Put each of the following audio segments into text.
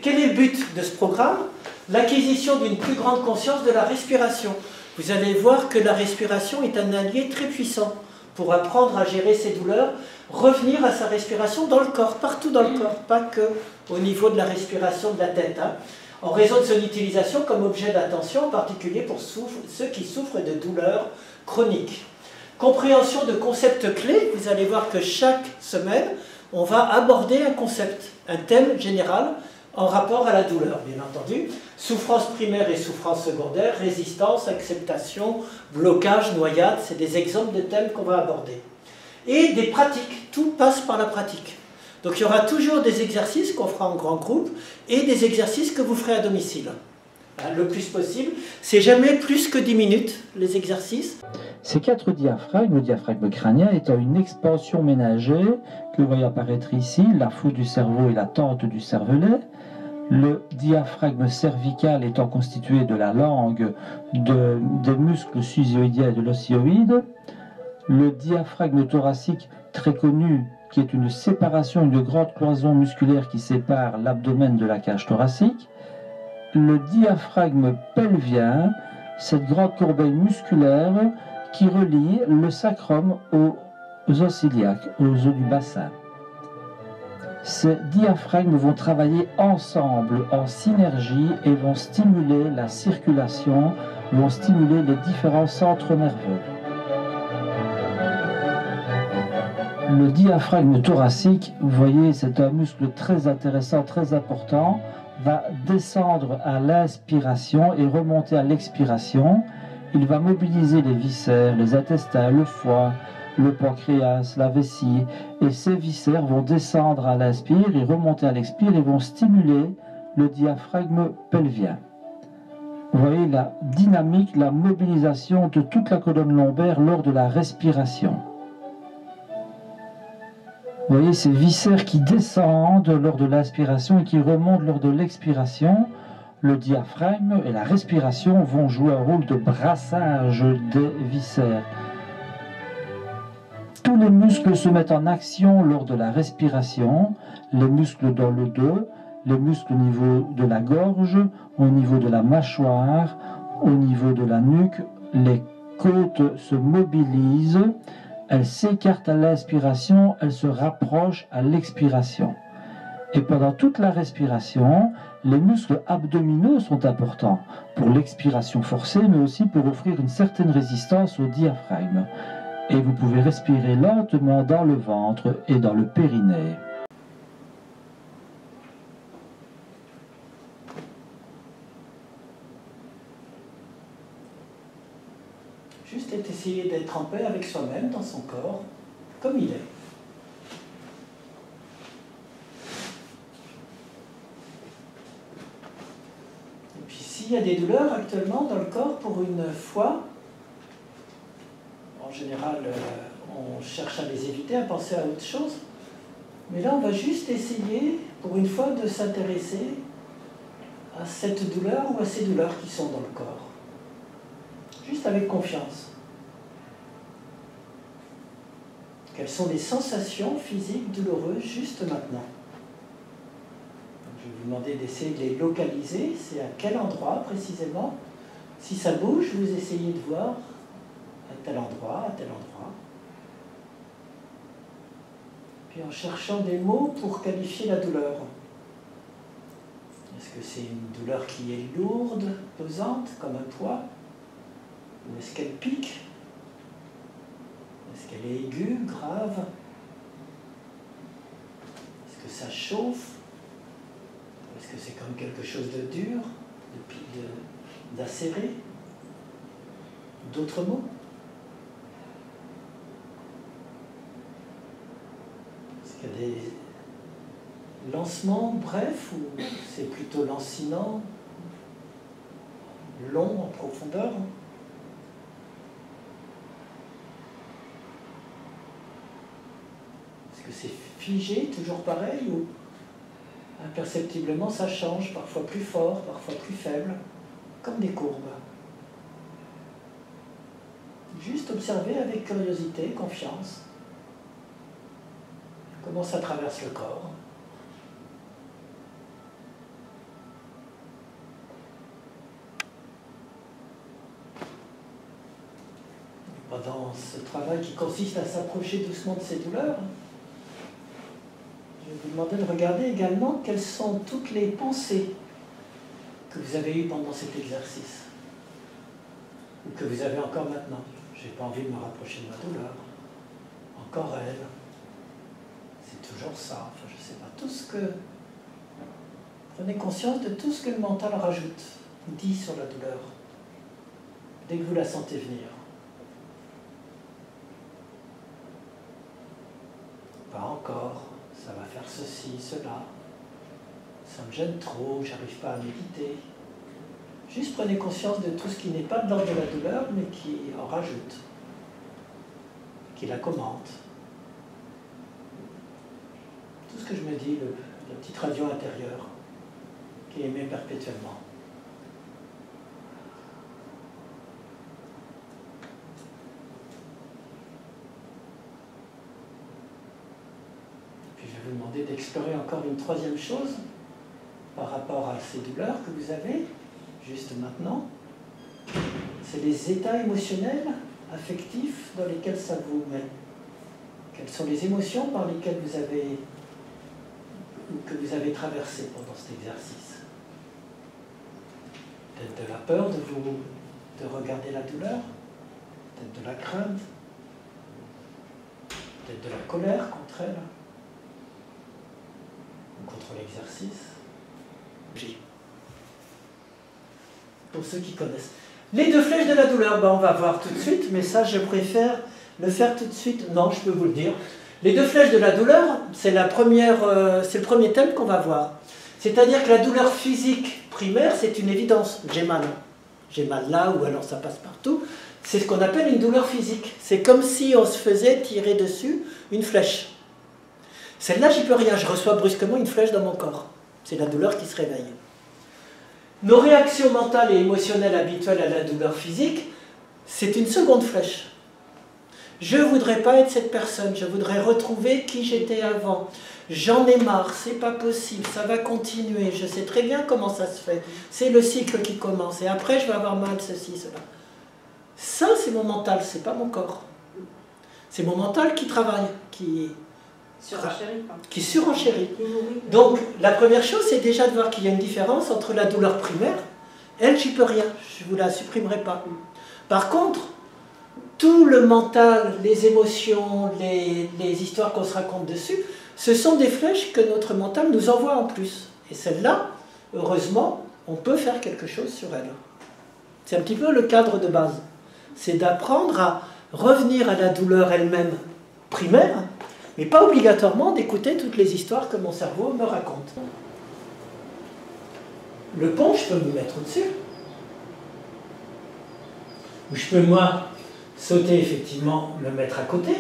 Quel est le but de ce programme? L'acquisition d'une plus grande conscience de la respiration. Vous allez voir que la respiration est un allié très puissant pour apprendre à gérer ses douleurs, revenir à sa respiration dans le corps, partout dans le corps, pas que au niveau de la respiration de la tête, hein, en raison de son utilisation comme objet d'attention, en particulier pour ceux qui souffrent de douleurs chroniques. Compréhension de concepts clés, vous allez voir que chaque semaine, on va aborder un concept, un thème général en rapport à la douleur, bien entendu. Souffrance primaire et souffrance secondaire, résistance, acceptation, blocage, noyade, c'est des exemples de thèmes qu'on va aborder. Et des pratiques, tout passe par la pratique. Donc il y aura toujours des exercices qu'on fera en grand groupe et des exercices que vous ferez à domicile. Le plus possible, c'est jamais plus que 10 minutes, les exercices. Ces 4 diaphragmes, le diaphragme crânien étant une expansion ménagée que vous voyez apparaître ici, la fosse du cerveau et la tente du cervelet. Le diaphragme cervical étant constitué de la langue, des muscles susioïdiens et de l'osioïde. Le diaphragme thoracique, très connu, qui est une séparation, une grande cloison musculaire qui sépare l'abdomen de la cage thoracique. Le diaphragme pelvien, cette grande corbeille musculaire qui relie le sacrum aux os iliaques, aux os du bassin. Ces diaphragmes vont travailler ensemble, en synergie, et vont stimuler la circulation, vont stimuler les différents centres nerveux. Le diaphragme thoracique, vous voyez, c'est un muscle très intéressant, très important, va descendre à l'inspiration et remonter à l'expiration. Il va mobiliser les viscères, les intestins, le foie, le pancréas, la vessie, et ces viscères vont descendre à l'inspire et remonter à l'expire et vont stimuler le diaphragme pelvien. Vous voyez la dynamique, la mobilisation de toute la colonne lombaire lors de la respiration. Vous voyez ces viscères qui descendent lors de l'inspiration et qui remontent lors de l'expiration. Le diaphragme et la respiration vont jouer un rôle de brassage des viscères. Tous les muscles se mettent en action lors de la respiration, les muscles dans le dos, les muscles au niveau de la gorge, au niveau de la mâchoire, au niveau de la nuque, les côtes se mobilisent, elles s'écartent à l'inspiration, elles se rapprochent à l'expiration. Et pendant toute la respiration, les muscles abdominaux sont importants pour l'expiration forcée, mais aussi pour offrir une certaine résistance au diaphragme. Et vous pouvez respirer lentement dans le ventre et dans le périnée. Juste essayer d'être en paix avec soi-même, dans son corps, comme il est. Et puis s'il y a des douleurs actuellement dans le corps, pour une fois, en général, on cherche à les éviter, à penser à autre chose. Mais là, on va juste essayer, pour une fois, de s'intéresser à cette douleur ou à ces douleurs qui sont dans le corps. Juste avec confiance. Quelles sont les sensations physiques douloureuses juste maintenant? Je vais vous demander d'essayer de les localiser. C'est à quel endroit précisément? Si ça bouge, vous essayez de voir à tel endroit, à tel endroit. Puis en cherchant des mots pour qualifier la douleur. Est-ce que c'est une douleur qui est lourde, pesante, comme un poids? Ou est-ce qu'elle pique? Est-ce qu'elle est aiguë, grave? Est-ce que ça chauffe? Ou est-ce que c'est comme quelque chose de dur, d'acéré? D'autres mots? Est-ce qu'il y a des lancements brefs ou c'est plutôt lancinant, long en profondeur? Est-ce que c'est figé, toujours pareil, ou imperceptiblement ça change, parfois plus fort, parfois plus faible, comme des courbes? Juste observer avec curiosité, confiance, comment ça traverse le corps. dans ce travail qui consiste à s'approcher doucement de ces douleurs, je vais vous demander de regarder également quelles sont toutes les pensées que vous avez eues pendant cet exercice, ou que vous avez encore maintenant. Je n'ai pas envie de me rapprocher de ma douleur. Encore elle. C'est toujours ça. Enfin, je ne sais pas. Tout ce que... Prenez conscience de tout ce que le mental rajoute, dit sur la douleur, dès que vous la sentez venir. Pas encore. Ça va faire ceci, cela. Ça me gêne trop, j'arrive pas à méditer. Juste prenez conscience de tout ce qui n'est pas de l'ordre de la douleur, mais qui en rajoute, qui la commente. Tout ce que je me dis, la petite radio intérieure, qui émet perpétuellement. Puis je vais vous demander d'explorer encore une troisième chose par rapport à ces douleurs que vous avez, juste maintenant. C'est les états émotionnels, affectifs dans lesquels ça vous met. Quelles sont les émotions par lesquelles vous avez, ou que vous avez traversées pendant cet exercice? Peut-être de la peur de regarder la douleur, peut-être de la crainte, peut-être de la colère contre elle, ou contre l'exercice. Pour ceux qui connaissent. Les deux flèches de la douleur, ben on va voir tout de suite, mais ça je préfère le faire tout de suite. Non, je peux vous le dire. Les deux flèches de la douleur, c'est le premier thème qu'on va voir. C'est-à-dire que la douleur physique primaire, c'est une évidence. J'ai mal. J'ai mal là, ou alors ça passe partout. C'est ce qu'on appelle une douleur physique. C'est comme si on se faisait tirer dessus une flèche. Celle-là, j'y peux rien. Je reçois brusquement une flèche dans mon corps. C'est la douleur qui se réveille. Nos réactions mentales et émotionnelles habituelles à la douleur physique, c'est une seconde flèche. Je ne voudrais pas être cette personne, je voudrais retrouver qui j'étais avant. J'en ai marre, c'est pas possible, ça va continuer, je sais très bien comment ça se fait. C'est le cycle qui commence, et après je vais avoir mal, ceci, cela. Ça, c'est mon mental, c'est pas mon corps. C'est mon mental qui travaille, qui surenchérit. Donc, la première chose, c'est déjà de voir qu'il y a une différence entre la douleur primaire, elle, j'y peux rien, je ne vous la supprimerai pas. Par contre, tout le mental, les émotions, les histoires qu'on se raconte dessus, ce sont des flèches que notre mental nous envoie en plus. Et celles-là, heureusement, on peut faire quelque chose sur elles. C'est un petit peu le cadre de base. C'est d'apprendre à revenir à la douleur elle-même primaire, mais pas obligatoirement d'écouter toutes les histoires que mon cerveau me raconte. Le pont, je peux me mettre au-dessus. Ou je peux, moi, sauter, effectivement, me mettre à côté.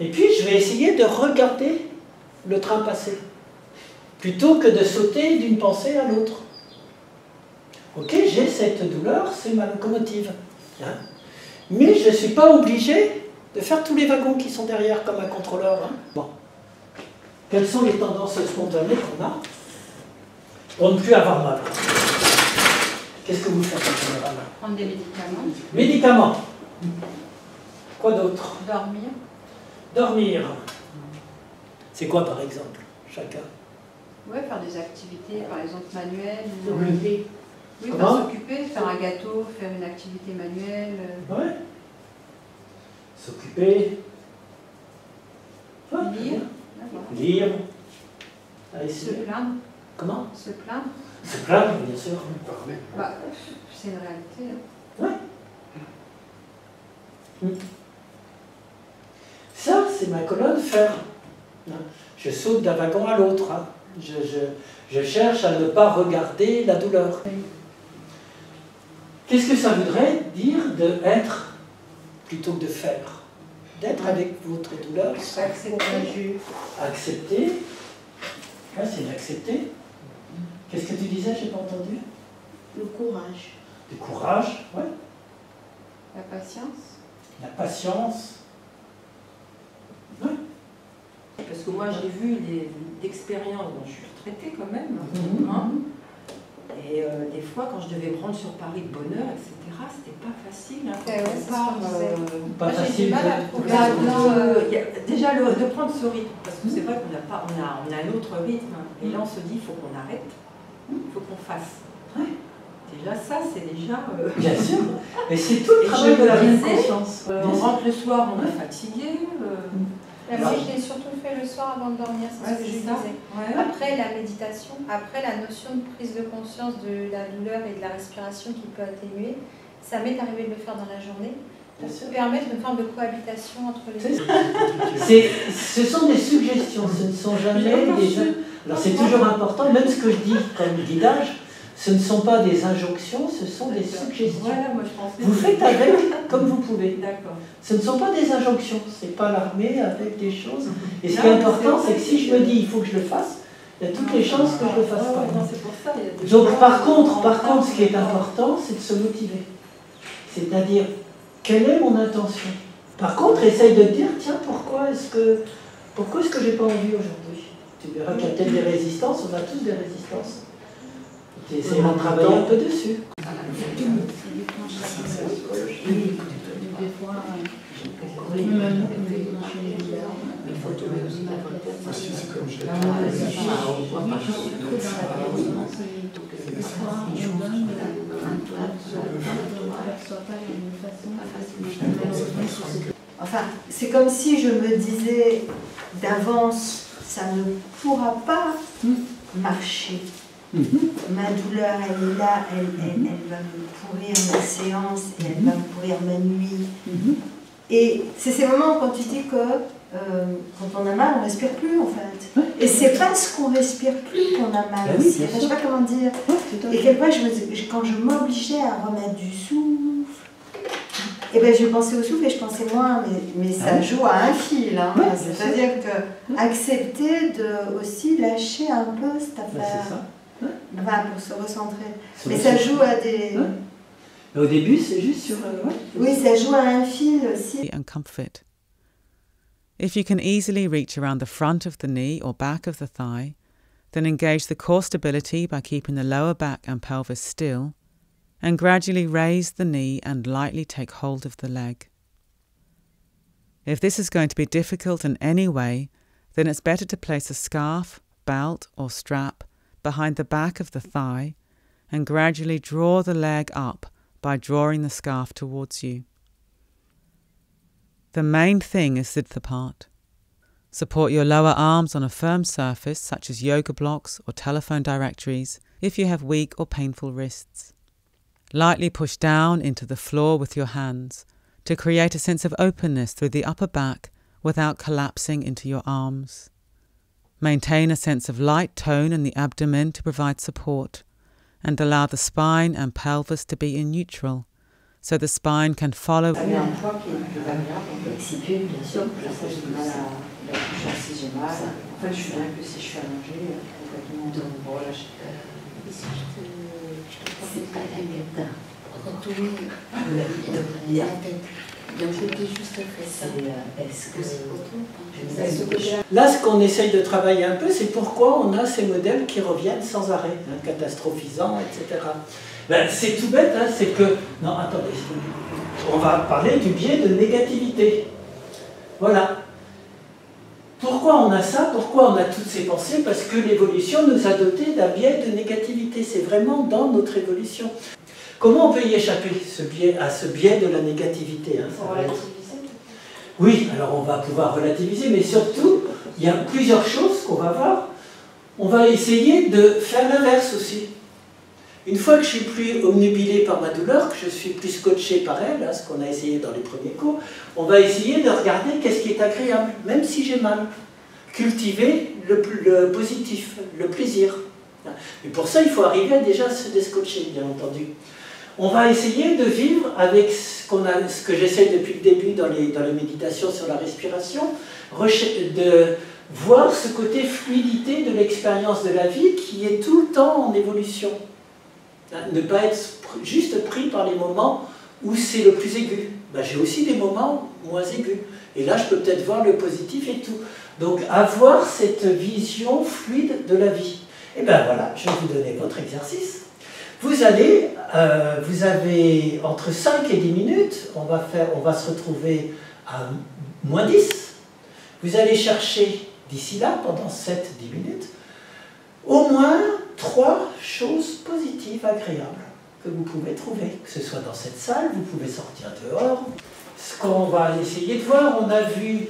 Et puis, je vais essayer de regarder le train passer, plutôt que de sauter d'une pensée à l'autre. Ok, j'ai cette douleur, c'est ma locomotive. Hein, mais je ne suis pas obligé de faire tous les wagons qui sont derrière comme un contrôleur. Hein. Bon. Quelles sont les tendances spontanées qu'on a pour ne plus avoir mal? Qu'est-ce que vous faites en général? Prendre des médicaments. Médicaments. Quoi d'autre? Dormir. Dormir. C'est quoi par exemple? Chacun. Oui, faire des activités, par exemple manuelles. Oui. Oui, s'occuper, faire un gâteau, faire une activité manuelle. Oui. S'occuper. Lire. Lire. Se plaindre. Comment? Se plaindre. Se plaindre, bien sûr. Bah, c'est une réalité. Hein. Oui. Ça, c'est ma colonne faire. Je saute d'un wagon à l'autre. Hein. Je cherche à ne pas regarder la douleur. Qu'est-ce que ça voudrait dire d'être plutôt que de faire? D'être avec votre douleur. Accepter. Accepter. Ah, c'est d'accepter. Qu'est-ce que tu disais? J'ai pas entendu. Le courage. Le courage, ouais. La patience. La patience. Ouais. Parce que moi j'ai vu d'expériences, bon, je suis retraitée quand même, Mhm. hein, Et des fois, quand je devais me rendre sur Paris de bonne heure, etc., c'était pas facile. Hein, Ouais, c'est ce qu'on disait. Pas Moi, j'ai facile. du mal à trouver Là, un plan. déjà de prendre ce rythme, parce que c'est vrai qu'on n'a pas, on a un autre rythme. Et là, on se dit, il faut qu'on arrête, il faut qu'on fasse. Ouais. Déjà, ça, c'est déjà. Bien sûr. Mais c'est tout le Et travail je de la me pleine disais, conscience. on rentre le soir, on est fatigué. Moi, je l'ai surtout fait le soir avant de dormir, c'est ce que je c'est ça. disais. Ouais. Après la méditation, après la notion de prise de conscience de la douleur et de la respiration qui peut atténuer, ça m'est arrivé de le faire dans la journée pour permettre une forme de cohabitation entre les deux. Ce sont des suggestions, ce ne sont jamais des... Alors c'est toujours important, même ce que je dis comme guidage, ce ne sont pas des injonctions, ce sont des suggestions. Voilà, moi, je pensais Vous faites avec comme vous pouvez. D'accord. Ce ne sont pas des injonctions, c'est pas l'armée avec des choses. Et ce qui est important, c'est que si je me dis il faut que je le fasse, il y a toutes les chances que je le fasse pas. Non, c'est pour ça. Donc par contre, ce qui est important, c'est de se motiver. C'est-à-dire, quelle est mon intention? Par contre, essaye de te dire, tiens, pourquoi est-ce que j'ai pas envie aujourd'hui? Tu verras qu'il y a peut-être des résistances, on a tous des résistances. Tu essaieras de travailler un peu dessus. Enfin, c'est comme si je me disais d'avance, ça ne pourra pas marcher. Ma douleur, elle est là, elle va me pourrir ma séance, et elle va me pourrir ma nuit. Et c'est ces moments quand tu dis que quand on a mal, on ne respire plus en fait. Et c'est parce qu'on ne respire plus qu'on a mal aussi. Je ne sais pas comment dire. Et quelquefois, quand je m'obligeais à remettre du souffle, et ben je pensais au souffle et je pensais moins, mais ça joue à un fil. Hein. C'est-à-dire que accepter de aussi lâcher un peu cette affaire. Enfin, pour se recentrer. Mais ça joue à des... Au début, c'est juste sur... Oui, ça joue à un fil aussi. And comfort. If you can easily reach around the front of the knee or back of the thigh, then engage the core stability by keeping the lower back and pelvis still, and gradually raise the knee and lightly take hold of the leg. If this is going to be difficult in any way, then it's better to place a scarf, belt or strap behind the back of the thigh and gradually draw the leg up by drawing the scarf towards you. The main thing is the part. Support your lower arms on a firm surface such as yoga blocks or telephone directories if you have weak or painful wrists. Lightly push down into the floor with your hands to create a sense of openness through the upper back without collapsing into your arms. Maintain a sense of light tone in the abdomen to provide support, and allow the spine and pelvis to be in neutral, so the spine can follow. Là, ce qu'on essaye de travailler un peu, c'est pourquoi on a ces modèles qui reviennent sans arrêt, catastrophisants, etc. Ben, c'est tout bête, hein, c'est que... Non, attendez, on va parler du biais de négativité. Voilà. Pourquoi on a ça? Pourquoi on a toutes ces pensées? Parce que l'évolution nous a dotés d'un biais de négativité. C'est vraiment dans notre évolution. Comment on peut y échapper à ce biais de la négativité, hein, Oui, alors on va pouvoir relativiser, mais surtout, il y a plusieurs choses qu'on va voir. On va essayer de faire l'inverse aussi. Une fois que je suis plus obnubilé par ma douleur, que je suis plus scotché par elle, hein, ce qu'on a essayé dans les premiers cours, on va essayer de regarder qu'est-ce qui est agréable, même si j'ai mal. Cultiver le positif, le plaisir. Et pour ça, il faut arriver déjà à se déscotcher, bien entendu. On va essayer de vivre avec ce que j'essaie depuis le début dans les méditations sur la respiration, de voir ce côté fluidité de l'expérience de la vie qui est tout le temps en évolution. Ne pas être juste pris par les moments où c'est le plus aigu. Ben, j'ai aussi des moments moins aigus. Et là, je peux peut-être voir le positif et tout. Donc, avoir cette vision fluide de la vie. Et bien voilà, je vais vous donner votre exercice. Vous avez entre 5 et 10 minutes, on va se retrouver à moins 10. Vous allez chercher d'ici là, pendant 7-10 minutes, au moins 3 choses positives, agréables, que vous pouvez trouver. Que ce soit dans cette salle, vous pouvez sortir dehors. Ce qu'on va essayer de voir, on a vu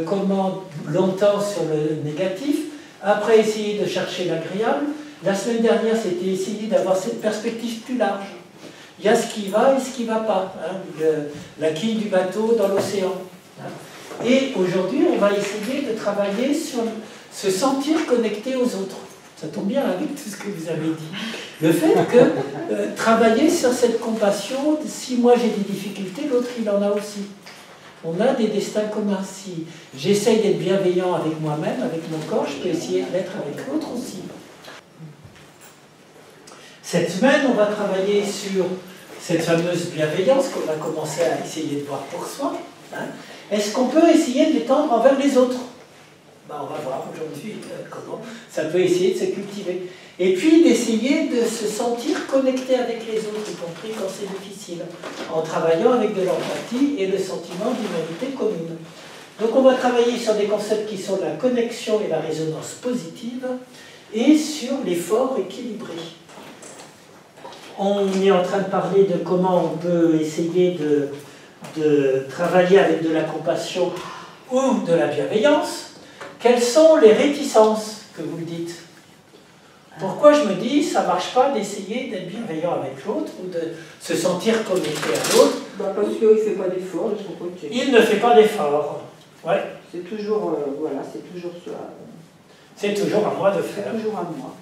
comment longtemps sur le négatif, après essayer de chercher l'agréable. La semaine dernière, c'était essayer d'avoir cette perspective plus large. Il y a ce qui va et ce qui ne va pas. Hein, la quille du bateau dans l'océan. Hein. Et aujourd'hui, on va essayer de travailler sur se sentir connecté aux autres. Ça tombe bien avec tout ce que vous avez dit. Le fait que travailler sur cette compassion, si moi j'ai des difficultés, l'autre il en a aussi. On a des destins communs. Si j'essaye d'être bienveillant avec moi-même, avec mon corps, je peux essayer de l'être avec l'autre aussi. Cette semaine, on va travailler sur cette fameuse bienveillance qu'on a commencé à essayer de voir pour soi. Hein. Est-ce qu'on peut essayer de l'étendre envers les autres? Ben, on va voir aujourd'hui comment ça peut essayer de se cultiver. Et puis d'essayer de se sentir connecté avec les autres, y compris quand c'est difficile, en travaillant avec de l'empathie et le sentiment d'humanité commune. Donc on va travailler sur des concepts qui sont la connexion et la résonance positive, et sur l'effort équilibré. On est en train de parler de comment on peut essayer de travailler avec de la compassion ou de la bienveillance. Quelles sont les réticences que vous le dites? Pourquoi je me dis ça ne marche pas d'essayer d'être bienveillant avec l'autre ou de se sentir connecté à l'autre? Parce qu'il ne fait pas d'effort de son côté. Il ne fait pas d'effort. Ouais. C'est toujours, voilà, c'est toujours ça. C'est toujours à moi de faire. C'est toujours à moi.